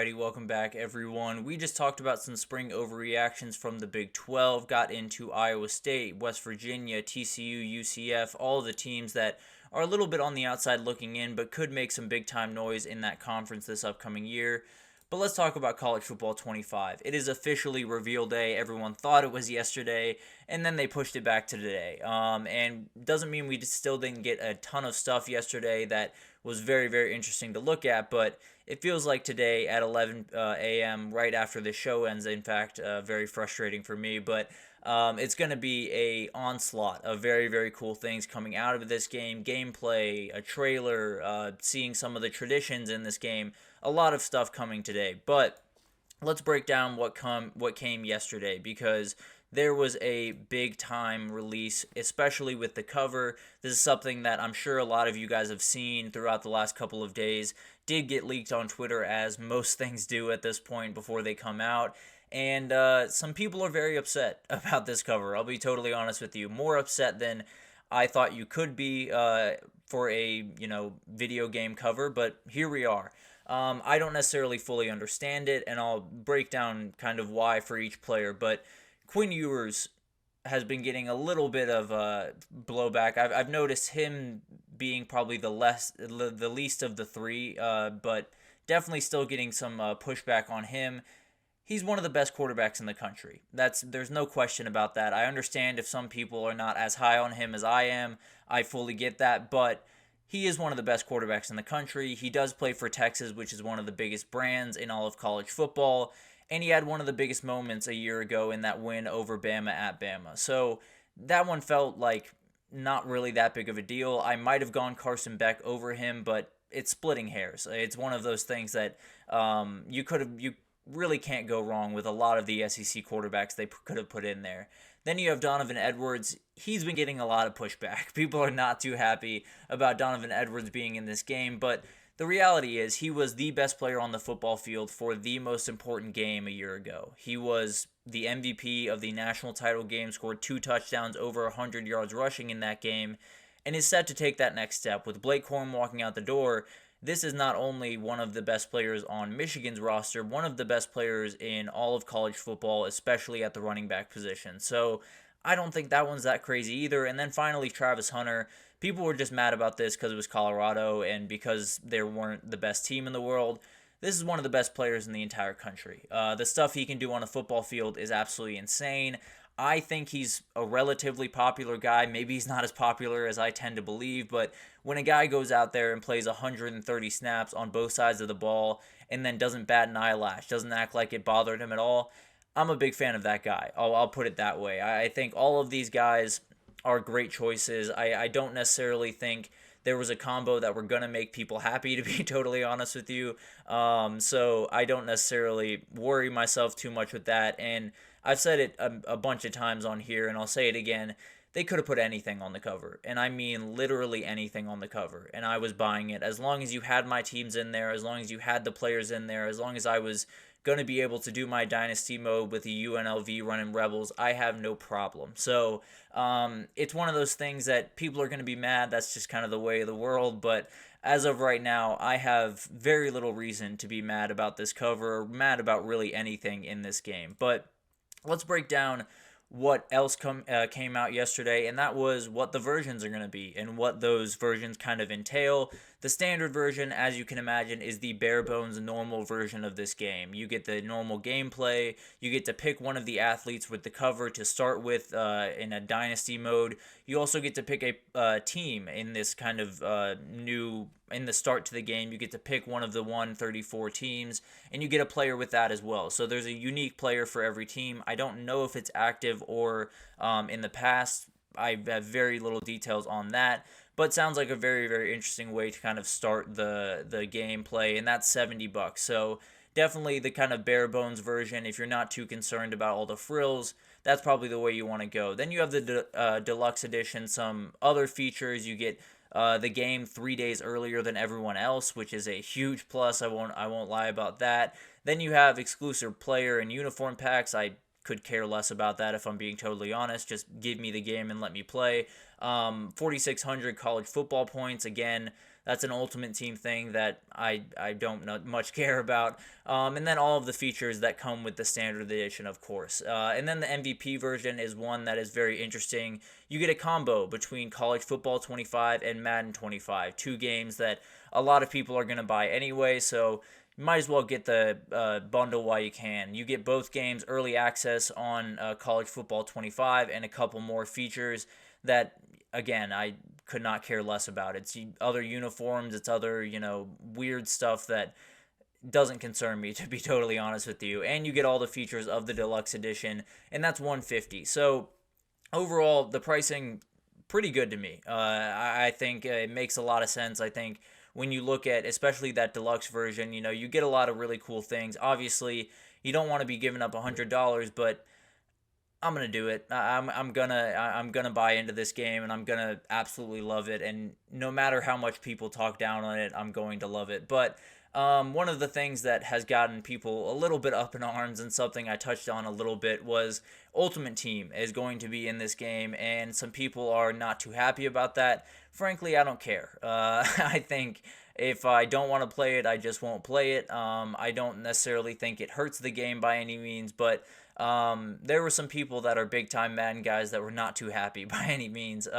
Alrighty, welcome back everyone. We just talked about some spring overreactions from the Big 12, got into Iowa State, West Virginia, TCU, UCF, all of the teams that are a little bit on the outside looking in but could make some big time noise in that conference this upcoming year. But let's talk about College Football 25. It is officially reveal day. Everyone thought it was yesterday, and then they pushed it back to today. And doesn't mean we still didn't get a ton of stuff yesterday that was very, very interesting to look at, but it feels like today at 11 a.m., right after the show ends, in fact, very frustrating for me, but it's going to be a onslaught of very, very cool things coming out of this game. Gameplay, a trailer, seeing some of the traditions in this game, a lot of stuff coming today. But let's break down what came yesterday, because there was a big time release, especially with the cover. This is something that I'm sure a lot of you guys have seen throughout the last couple of days. Did get leaked on Twitter, as most things do at this point before they come out. And some people are very upset about this cover. I'll be totally honest with you. More upset than I thought you could be for a video game cover, but here we are. I don't necessarily fully understand it, and I'll break down kind of why for each player, but Quinn Ewers has been getting a little bit of blowback. I've noticed him being probably the least of the three, but definitely still getting some pushback on him. He's one of the best quarterbacks in the country. There's no question about that. I understand if some people are not as high on him as I am. I fully get that, but he is one of the best quarterbacks in the country. He does play for Texas, which is one of the biggest brands in all of college football. And he had one of the biggest moments a year ago in that win over Bama at Bama. So that one felt like not really that big of a deal. I might have gone Carson Beck over him, but it's splitting hairs. It's one of those things that you really can't go wrong with a lot of the SEC quarterbacks they could have put in there. Then you have Donovan Edwards. He's been getting a lot of pushback. People are not too happy about Donovan Edwards being in this game, but the reality is he was the best player on the football field for the most important game a year ago. He was the MVP of the national title game, scored 2 touchdowns, over 100 yards rushing in that game, and is set to take that next step. With Blake Corum walking out the door, this is not only one of the best players on Michigan's roster, one of the best players in all of college football, especially at the running back position. So I don't think that one's that crazy either. And then finally, Travis Hunter. People were just mad about this because it was Colorado and because they weren't the best team in the world. This is one of the best players in the entire country. The stuff he can do on a football field is absolutely insane. I think he's a relatively popular guy. Maybe he's not as popular as I tend to believe, but when a guy goes out there and plays 130 snaps on both sides of the ball and then doesn't bat an eyelash, doesn't act like it bothered him at all, I'm a big fan of that guy. I'll put it that way. I think all of these guys are great choices. I don't necessarily think there was a combo that were going to make people happy, to be totally honest with you. So I don't necessarily worry myself too much with that. And I've said it a bunch of times on here, and I'll say it again. They could have put anything on the cover, and I mean literally anything on the cover, and I was buying it. As long as you had my teams in there, as long as you had the players in there, as long as I was going to be able to do my dynasty mode with the UNLV running Rebels, I have no problem. So it's one of those things that people are going to be mad. That's just kind of the way of the world, but as of right now, I have very little reason to be mad about this cover, or mad about really anything in this game. But let's break down what else came out yesterday, and that was what the versions are going to be and what those versions kind of entail. The standard version, as you can imagine, is the bare bones normal version of this game. You get the normal gameplay. You get to pick one of the athletes with the cover to start with in a dynasty mode. You also get to pick a team in this kind of in the start to the game. You get to pick one of the 134 teams, and you get a player with that as well. So there's a unique player for every team. I don't know if it's active or in the past. I have very little details on that, but sounds like a very, very interesting way to kind of start the gameplay, and that's $70. So definitely the kind of bare bones version. If you're not too concerned about all the frills, that's probably the way you want to go. Then you have the deluxe edition, some other features. You get the game 3 days earlier than everyone else, which is a huge plus. I won't lie about that. Then you have exclusive player and uniform packs. I could care less about that if I'm being totally honest. Just give me the game and let me play. 4,600 college football points. Again, That's an Ultimate Team thing that I don't much care about. And then all of the features that come with the Standard Edition, of course. And then the MVP version is one that is very interesting. You get a combo between College Football 25 and Madden 25, two games that a lot of people are going to buy anyway, so you might as well get the bundle while you can. You get both games early access on College Football 25 and a couple more features that, again, I could not care less about. It's other uniforms, it's other, weird stuff that doesn't concern me, to be totally honest with you. And you get all the features of the deluxe edition, and that's $150. So overall, the pricing pretty good to me. I think it makes a lot of sense. I think when you look at especially that deluxe version, you get a lot of really cool things. Obviously, you don't want to be giving up $100, but I'm gonna do it. I'm gonna buy into this game, and I'm gonna absolutely love it. And no matter how much people talk down on it, I'm going to love it. But one of the things that has gotten people a little bit up in arms, and something I touched on a little bit, was Ultimate Team is going to be in this game, and some people are not too happy about that. Frankly, I don't care. I think if I don't want to play it, I just won't play it. I don't necessarily think it hurts the game by any means, but there were some people that are big-time Madden guys that were not too happy by any means.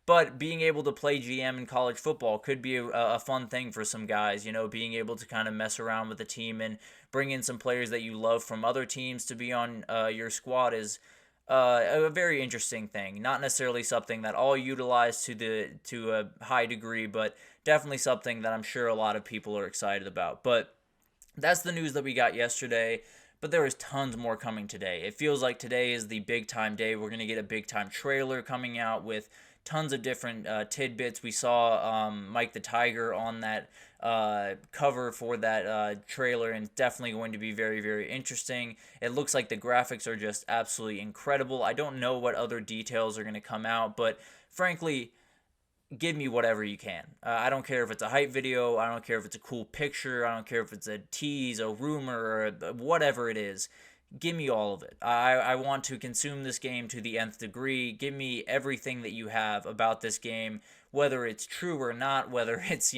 But being able to play GM in college football could be a fun thing for some guys, being able to kind of mess around with the team and bring in some players that you love from other teams to be on your squad is a very interesting thing. Not necessarily something that I'll utilize to a high degree, but definitely something that I'm sure a lot of people are excited about. But that's the news that we got yesterday. But there is tons more coming today. It feels like today is the big time day. We're going to get a big time trailer coming out with tons of different tidbits. We saw Mike the Tiger on that cover for that trailer, and definitely going to be very, very interesting. It looks like the graphics are just absolutely incredible. I don't know what other details are going to come out, but frankly, give me whatever you can. I don't care if it's a hype video. I don't care if it's a cool picture. I don't care if it's a tease, a rumor, or whatever it is. Give me all of it. I want to consume this game to the nth degree. Give me everything that you have about this game, whether it's true or not, whether it's,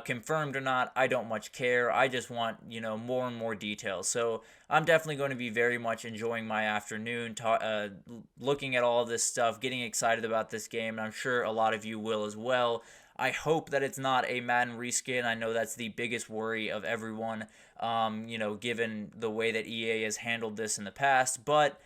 confirmed or not. I don't much care. I just want, more and more details. So I'm definitely going to be very much enjoying my afternoon, looking at all of this stuff, getting excited about this game, and I'm sure a lot of you will as well. I hope that it's not a Madden reskin. I know that's the biggest worry of everyone, given the way that EA has handled this in the past, but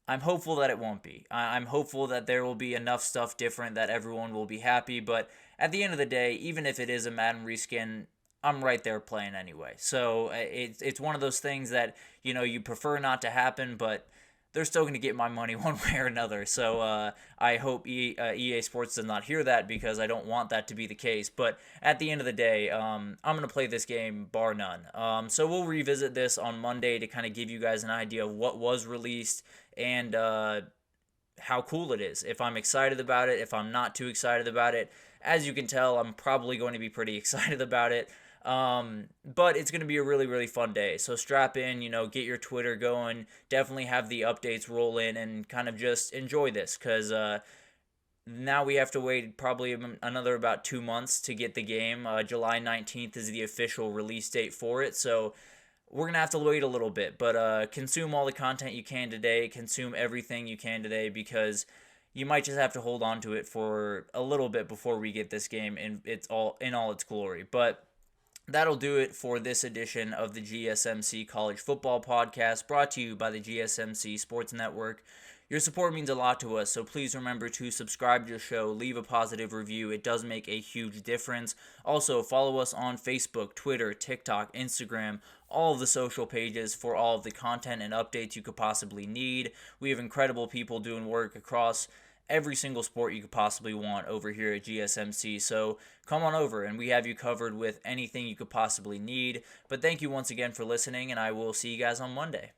I'm hopeful that it won't be. I'm hopeful that there will be enough stuff different that everyone will be happy, but at the end of the day, even if it is a Madden reskin, I'm right there playing anyway. So it's one of those things that, you prefer not to happen, but they're still going to get my money one way or another. So I hope EA Sports does not hear that, because I don't want that to be the case. But at the end of the day, I'm going to play this game bar none. So we'll revisit this on Monday to kind of give you guys an idea of what was released and how cool it is. If I'm excited about it, if I'm not too excited about it. As you can tell, I'm probably going to be pretty excited about it. But it's going to be a really, really fun day. So strap in, get your Twitter going, definitely have the updates roll in, and kind of just enjoy this, because now we have to wait probably another about 2 months to get the game. July 19th is the official release date for it, so we're going to have to wait a little bit. But consume all the content you can today, consume everything you can today, because you might just have to hold on to it for a little bit before we get this game in all its glory. But that'll do it for this edition of the GSMC College Football Podcast, brought to you by the GSMC Sports Network. Your support means a lot to us, so please remember to subscribe to the show, leave a positive review. It does make a huge difference. Also, follow us on Facebook, Twitter, TikTok, Instagram, all of the social pages for all of the content and updates you could possibly need. We have incredible people doing work across every single sport you could possibly want over here at GSMC. So come on over, and we have you covered with anything you could possibly need. But thank you once again for listening, and I will see you guys on Monday.